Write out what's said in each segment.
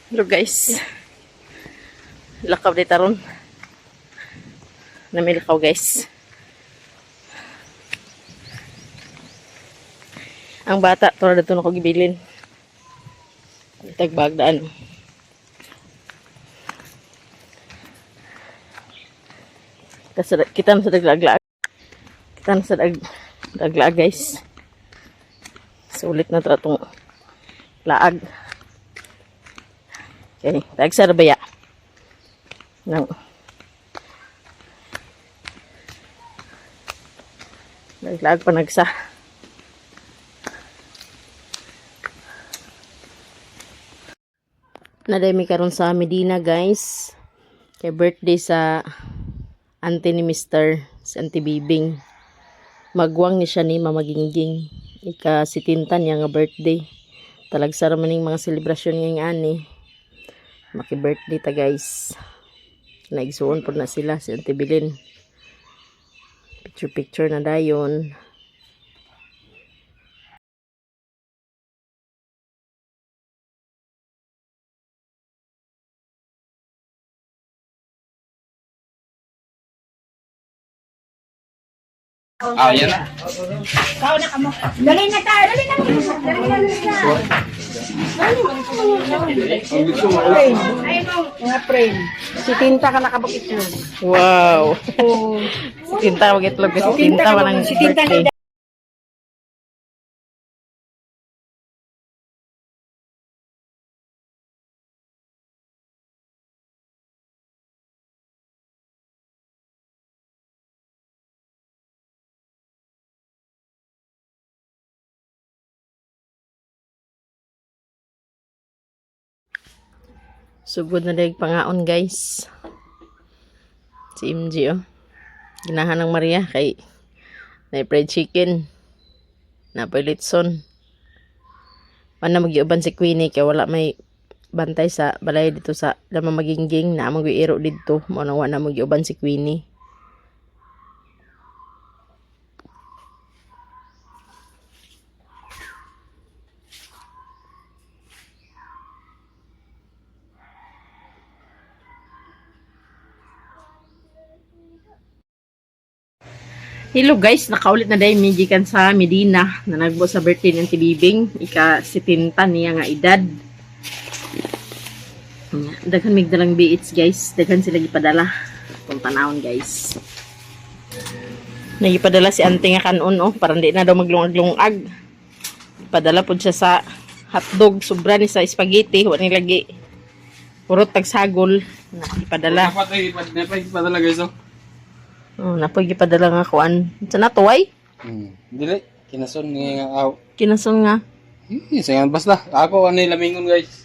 Hello guys. Lakaw di taron. Namilakaw guys. Ang bata, tora dito na ko gibilin. Tagbagdaan. Kita na sa daglaglaag. Kita na sa daglaglaag guys. Sulit na ito itong laag. Okay, tagsarbaya. Nang daglaglaag pa nagsa. Nadami karon sa Medina guys. Kay birthday sa auntie ni Mr. si Auntie Bibing. Magwang ni siya ni Mamagingging. Ika-sitintan niya nga birthday. Talagsara man ning mga selebrasyon nga ani. Maki-birthday ta guys. Naigsuon po na sila si Auntie Bilin. Picture na dayon. Yan na. Kau na kamo. Dali na ta, dali na. Dali na. Ay mo, mga friend. Si Tinta ka nakabukit yun. Wow. Oh. Si Tinta mag-itlog. Si Tinta man ang birthday. Sugod na dahil pangaon guys. Si MG oh. Ginahan ng Maria kay na fried chicken. Na litson. Mana magiuban si Queenie kay wala may bantay sa balay dito sa Lamang Magingging na mag-iiro dito. Mo na wala magiuban si Queenie. Hello guys, nakaulit na dahil gikan sa Medina na nagbo sa birthday ng Tibibing. Ika-70 niya nga edad. Daghan mig dalang biits guys. Daghan sila gipadala. Kung tanawon guys. Nagipadala si auntie nga kanon oh. Parang di na daw maglungag-lungag. Padala po siya sa hotdog. Sobra ni sa spaghetti. Huwag ni lagi. Purot tagsagol. Ipadala. Napadala guys oh. Oh, napoy gipadala nga kuan. Sa natuway? Dili. Kinason nga aw. Kinason nga. Sayan basta. Ako ano lamingon guys.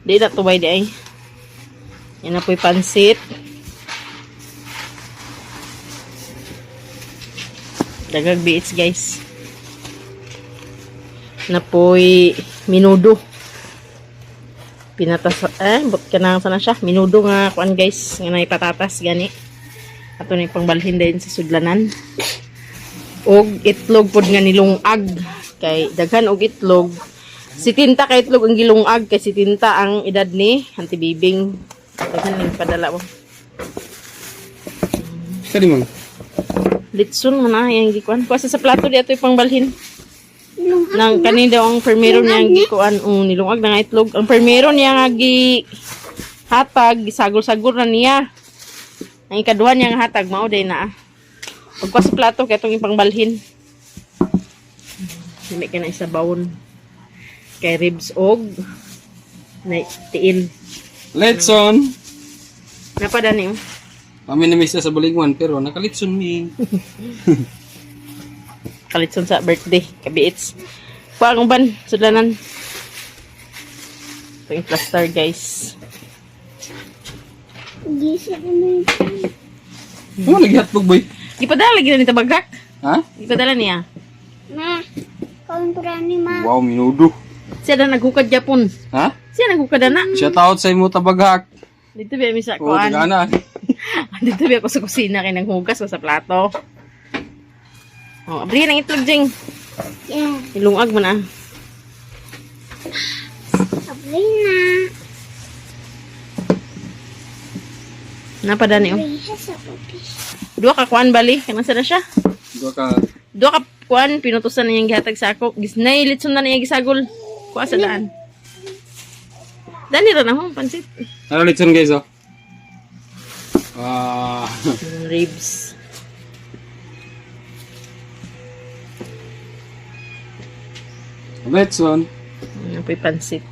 Di na tuway di ay. Yan na po'y pansit. Dagag biits guys. Na po'y minudo. Pinatas but kanang sana siya. Minudo nga kuan guys. Nga na patatas gani. Ato na pangbalhin din sa sudlanan. Og itlog pod nga nilungag. Kay daghan og itlog. Si Tinta kay itlog ang gilungag. Kay si Tinta ang edad ni Auntie Bibing. Daghan lang padala mo. Sali mo. Litson mo na yung gikuan. Kuwasa sa plato di ato yung pangbalhin. Nang kanin daw ang permero niya ang gikuan. Nilungag na nga itlog. Ang permero niya nga hatag. Gisagol-sagol na niya. Ang ikaduhan niya nga hatag. Mao day na. Pagkuha sa plato kaya itong ipangbalhin. Hindi ka na isa bawon. Kay ribs og na tiil. Letson. Napada niyo. Kami na misa sa Bulingwan pero nakalitson mi. Kalitson sa birthday. Kabiits. Kuha ang ban. Sudlanan. Ito yung plaster guys. Ano lagi hotdog boy? Ipadala lagi na ni Tabagak. Ha? Ipadala niya. Ma, kau berani ma. Wow, minudo. Siya na naghukad Japon. Ha? Siya naghukad na. Shout out sa imo tabaghak. Dito ba misa Oo, kuan. tagana. Dito ba ako sa kusina kay nanghugas ko sa plato. Oh, abri nang itlog jing. Yeah. Ilungag mo na. Sabrina. Napadani oh. Dua ka kuan bali, kanang sana siya. Dua ka kuan pinutusan niyang gihatag sa ako. Gisnay litson na niya gisagol. Kuha sa daan. Dani ra na ho pansit. Ano litson guys oh? Ribs. Litson. Napoy pansit.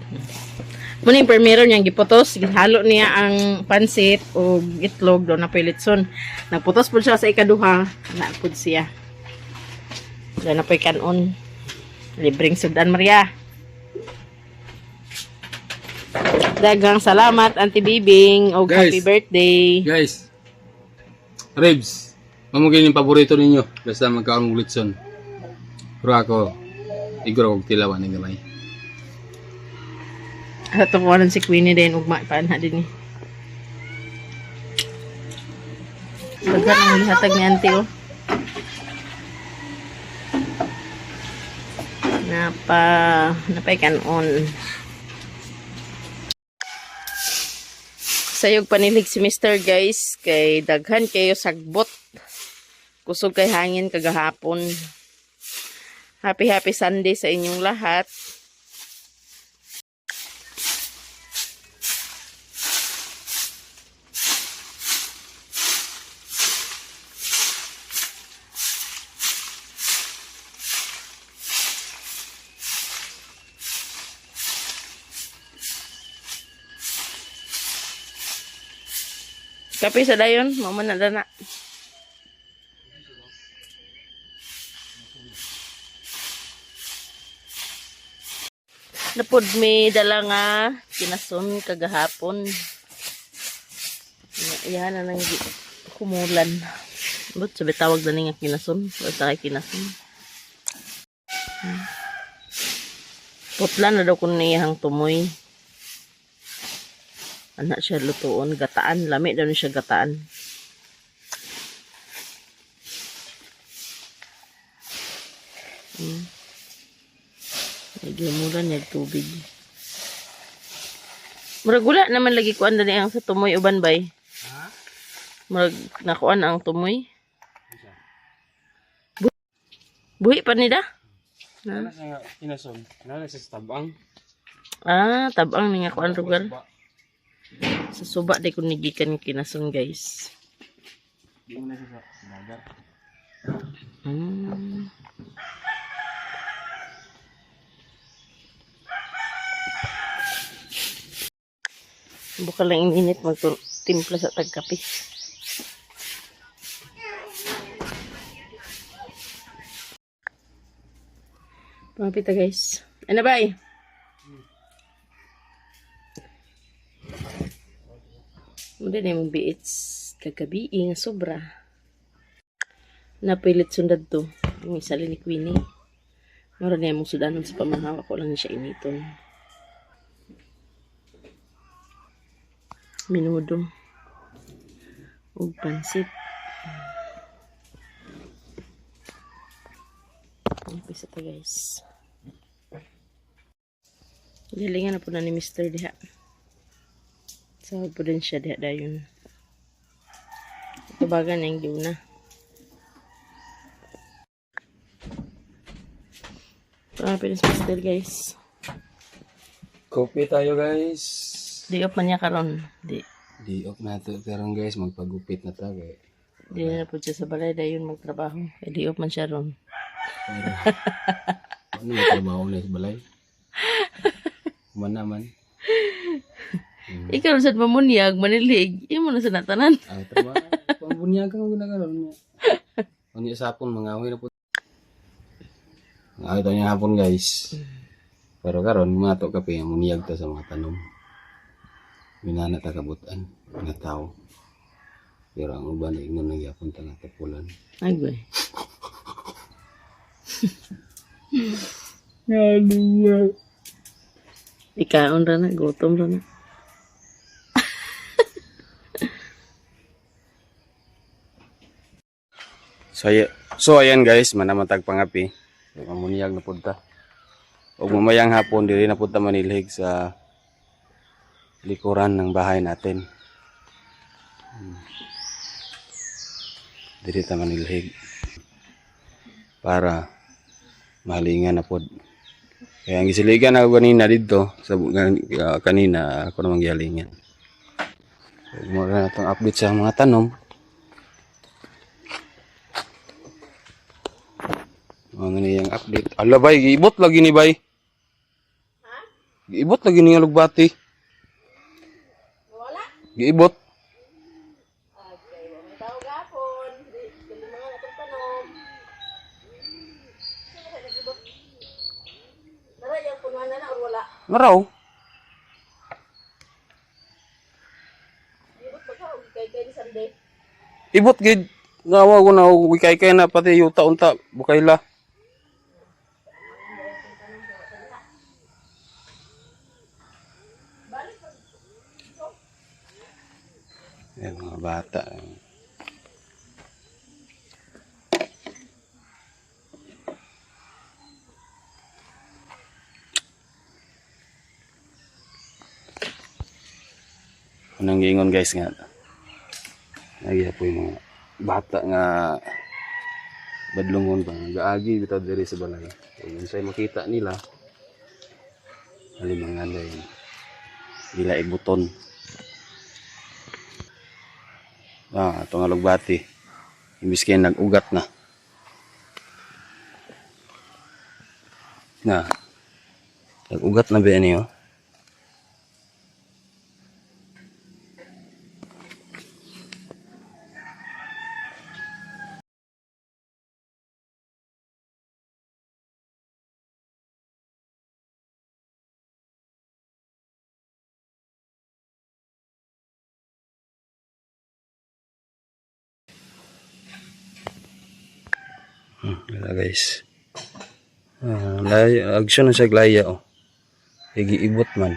Muna yung primero niyang giputos, halo niya ang pansit o itlog do na pilitson. Nagputos po siya sa ikaduha, napod siya. Doon na po kanon. Libreng sudan Maria. Dagang salamat Auntie Bibing o Guys. happy birthday. Guys. Ribs. Mamugin yung paborito ninyo. Basta magkaon ng litson. Pero ako, iguro kong tilawan ng gamay. Ito ko si Queenie din ugma paan na din eh. Dagan ang gihatag ni Auntie oh. Napay kanon. Sayog panilig si Mr. guys kay daghan kayo sagbot. Kusog kay hangin kagahapon. Happy Sunday sa inyong lahat. Kape sa dayon, mama na dana. Napod may dala nga kinason kagahapon. Yan na nang kumulan. But sabi tawag na nga kinason. Basta kay kinason. Putla na daw kung niyahang tumoy. Anak siya lutuon, gataan. Lami daw siya gataan. Gimulan niya tubig. Murag wala naman lagi kuan na ang sa tumoy uban bay. Murag nakuan ang tumoy. Buhi pa ni da? Ano sa kinason? Ano sa tabang? Ah, tabang ni nga kuan lugar. Sa suba day kun nigikan kinason guys. Di mo na siya sa dagat. Buka lang init magtimpla sa tagkape. Pamapita guys. Ano ba eh? Muna na yung biits kagabi nga sobra. Napilit sundad to. Yung isa ni Queenie. Mara na yung sudanon sa pamanhawa ko lang siya initon. Minudo. Ug pansit. Pisa pa guys. Galingan na po na ni Mr. Diha. Sahod po din siya diha dayon. Tabagan na yung giuna. Panapilis Mr. guys. Kopi tayo guys. Di up man niya karon. Di off na to karon guys, magpagupit na ta kay. Di na po siya sa balay dayon magtrabaho. Kaya di up man siya ron. Ano may trabaho na sa balay? Kuman naman. Ikaw sa mamunyag, manilig. Imo na sa natanan. Ay, trabaho. Pambunyagan ko ginagawa niya. Ano yung sapon, mga ahoy na po. Nakita niya hapon guys. Pero karon mato kape, muniyag ta sa mga tanom. Minana ta kabutan, mga tao. Pero ang uban ay ingnon nagyapon ta nga tapulan. Ay, boy. Ikaon ra na, gutom ra na. So ayan guys, manamatag pangapi. Mamuniyag na punta. O mamayang hapon, diri na punta manilhig sa likuran ng bahay natin. Dili ta manilhig para mahalingan na pod. Kaya ang gisiligan ako kanina dito sa kanina ako namang gihalingan. Mo na itong update sa mga tanom. Mga niyang update. Ala bay, giibot lagi ni bay. Ha? Giibot lagi ni nga lugbati. Wala. Giibot. Okay, wala tao gapon. Dili mga natong tanom. Nara yung punuan na or wala. Naraw. Ibot ba ka? Kay ni Sunday. Ibot gid. Nawa ko na wikay-kay na pati yuta unta bukayla. Yan mga bata. Unang giingon guys nga. Nagya po yung mga bata nga badlongon ba. Gaagi bitaw diri sa balay. Kung sa'y makita nila, alimangan na yun. Dila ibuton. Ito nga lugbati. Imbis kayo nag-ugat na. Nag-ugat na ba niyo? Wala guys. Agsyon na siya glaya oh. Giibot man.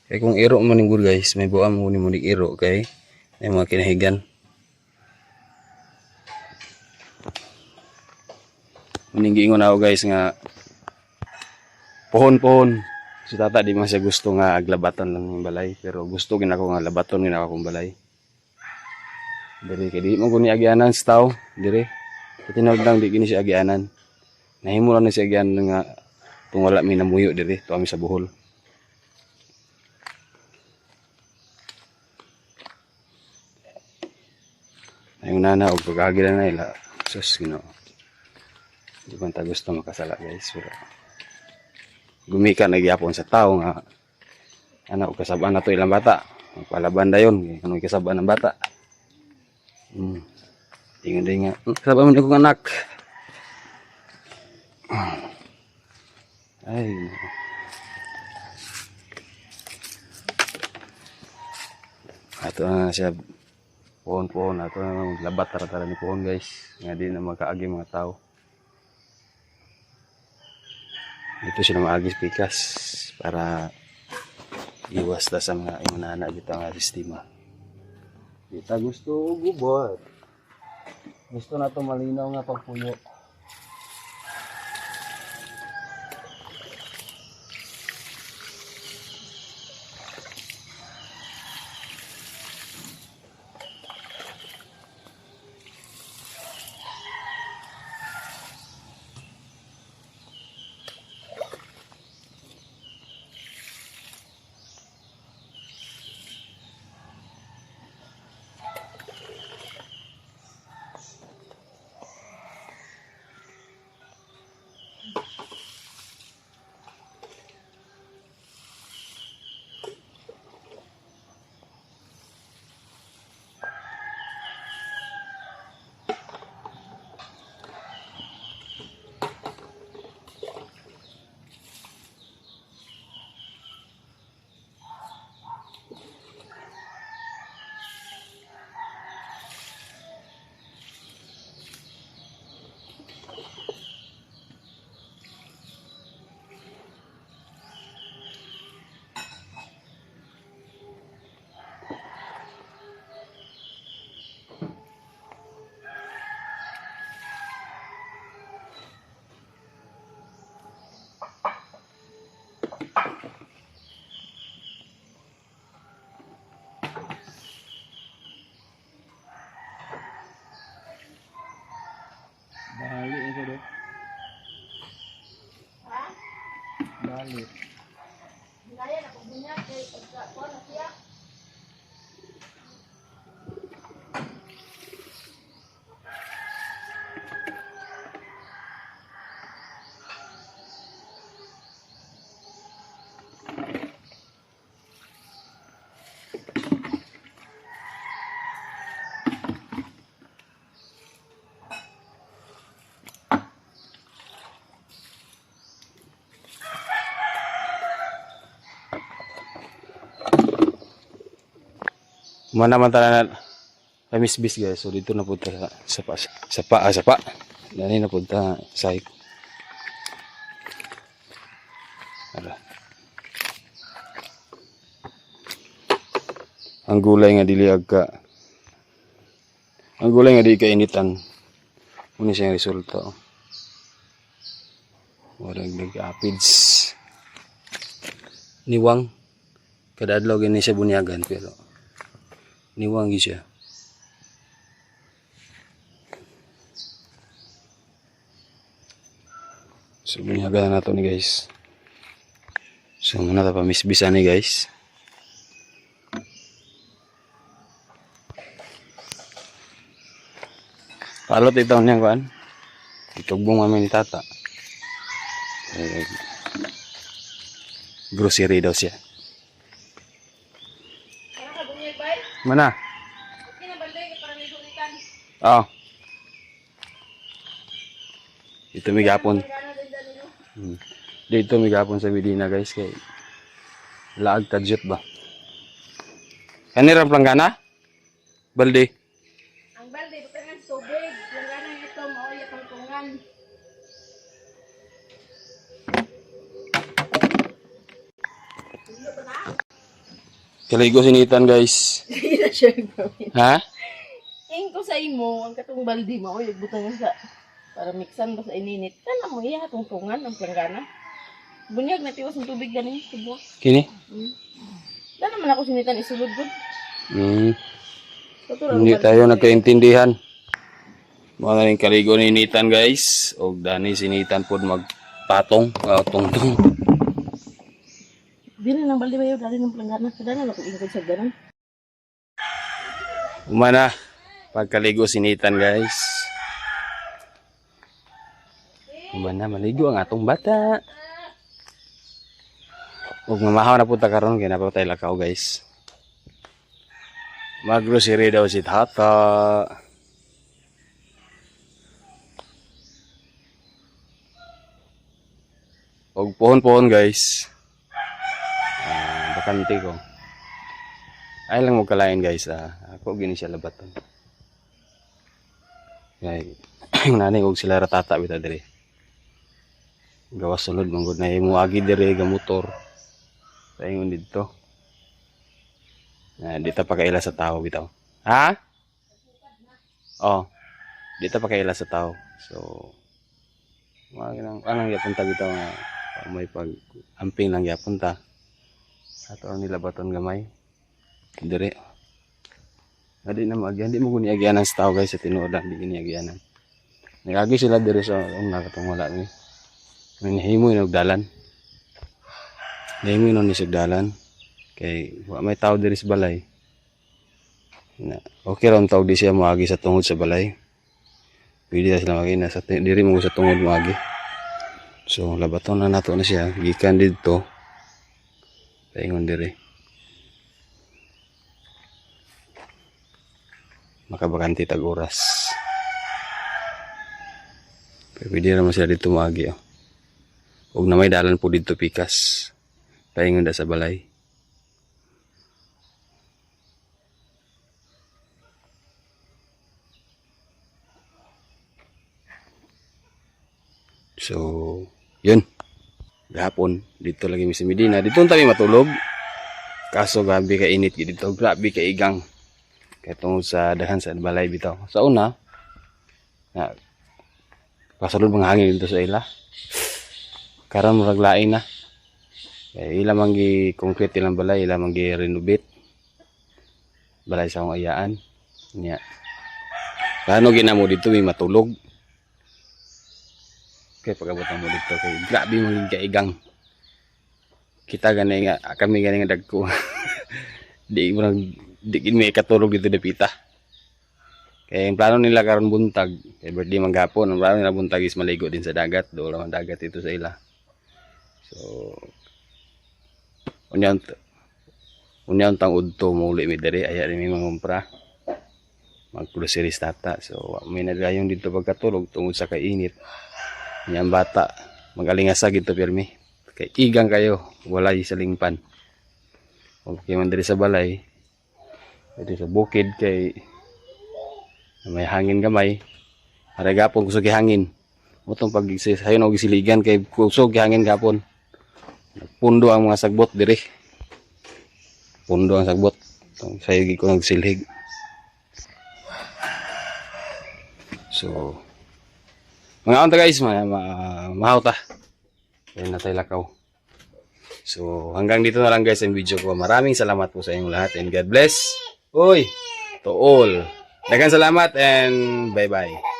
Kaya kung iro man yung guys, may buwan mo ni iro kay may mga kinahigan. Maningiingon ako guys nga pohon-pohon. Si tata di man siya gusto nga aglabatan lang ng balay, pero gusto ginako nga labaton ginako kong balay. Diri kay di mo guni agianan sa tao, diri. Tinawag lang di gini siya agianan. Nahimo lang na siya agianan nga tung wala mi namuyo diri, tuwa mi sa Bohol. Ayun na og pagkagila na ila. Sus Ginoo. Di man ta gusto makasala guys, pero gumika na gyapon sa tao nga ana og kasabaan nato ilang bata. Palaban dayon, kuno kasabaan ng bata. Tingin din nga. Kasabaan man akong anak. Ay. Ato na siya pohon-pohon. Ato na labat tara-tara ni pohon guys. Nga di na magkaagi mga tao. Dito sila maagis pikas para iwas ta sa mga imanana dito nga sistema. Kita gusto gubot. Gusto na to malinaw nga pagpuyo. Mana man tanan na misbis guys. So dito na punta sa pa. Dani na punta sa hike. Ara. Ang gulay nga dili agka. Ang gulay nga di kainitan. Muna siyang resulta. Warag nag-apids. Niwang. Kadadlaw gani siya bunyagan pero niwang siya. So bunyagan na nato ni guys. So muna ta pamisbisan ni guys. Palot ito niya kuan. Itugbong mami ni tata. Grocery daw siya. Mana? Oh. Ito may gapon. Dito may gapon sa Medina guys kay laag tadyot ba? Kanira planggana? Balde. Ang balde, butangan tubig. Langganan ito, mauya tangtungan. Kaligo sinitan guys. Hindi na siya gawin. Ha? Ing ko sa imo, ang katong baldi mo, oy, butangan sa, para mixan ba sa ininit. Kana mo iya, tungtungan, ang planggana. Bunyag na tiwas ng tubig ganin, tubo. Kini? Dala naman ako sinitan isulod gud. Hindi tayo nagkaintindihan. Mga rin kaligo ninitan guys. O dani sinitan po magpatong. Tungtong. Dili nang baldi bayo, dali ng planggana. Dala na ko ingkod sa ganon. Umana. Pagkaligo sinitan guys. Umana maligo ang atong bata. Huwag mamahaw na punta karon kaya na pa tayo lakaw guys. Mag-grocery daw si tata. Huwag pohon-pohon guys. Bakante ko. Ay lang magkalain guys. Ako gini siya labaton. Ngay, nanay og sila ratata bita dire. Gawas sulod manggod na imo agi dire ga motor. Paingon dito. Dito pa kaila sa tao bitaw. Ha? Oh. Dito pa kaila sa tao. So anong yapunta bitaw nga may pag amping lang yapunta. Ato nila baton gamay. Dire. Adi na magyan, di mo guni agyanan sa tao guys sa tinuodan, di gini agyanan. Nagagi sila dire sa nakatong wala ni. Minhimo ni dalan. Nahimo ni sa dalan. Kay wa may tao diri sa balay. Na okay ra tawag di siya moagi sa tungod sa balay. Pwede na sila magina sa diri mo sa tungod moagi. So labaton na nato na siya gikan didto. Paingon diri. Makabakanti tag oras. Pwede naman sila dito maagi. Huwag na may dalan po dito pikas. Paingon da sa balay. So, yun. Gahapon, dito lagi mi sa Medina. Dito tayo matulog. Kaso gabi ka init dito. Grabe ka igang. Kaya tungkol sa dahan sa balay bitaw. Sa una, pasalod mga hangin dito sa ila. Karon murag lain na. Kaya ila manggi concrete ilang balay, ila manggi renovate. Balay sa akong ayaan. Nya. Kano ginamo dito may matulog. Kaya pagabot mo dito kay grabe maging kaigang. kita gani nga kami gani nga dagko. Di mo di may katulog dito dapita. Kaya yung plano nila karon buntag, kay birthday manggapon, ang plano nila buntag is maligo din sa dagat, do lang ang dagat dito sa ila. So unyan tang udto mo uli mi diri aya rin mi mangumpra. Mag-groceries tata. So may nagayong dito pagkatulog tungod sa kainit. Yang bata magalingasag ito pirmi. Kay igang kayo, walay sa lingpan. Okay man diri sa balay. Dito sa bukid kay may hangin gamay. Aray gapon kusog hangin. Motong pag sayo na gisiligan kay kusog hangin gapon. Pundo ang mga sagbot diri. Pundo ang sagbot. Sayo gi ko nagsilhig. So mga unta guys, mahaw ta. Ayun na tayo lakaw. So hanggang dito na lang guys ang video ko. Maraming salamat po sa inyong lahat and God bless. Uy, to all. Daghang salamat and bye-bye.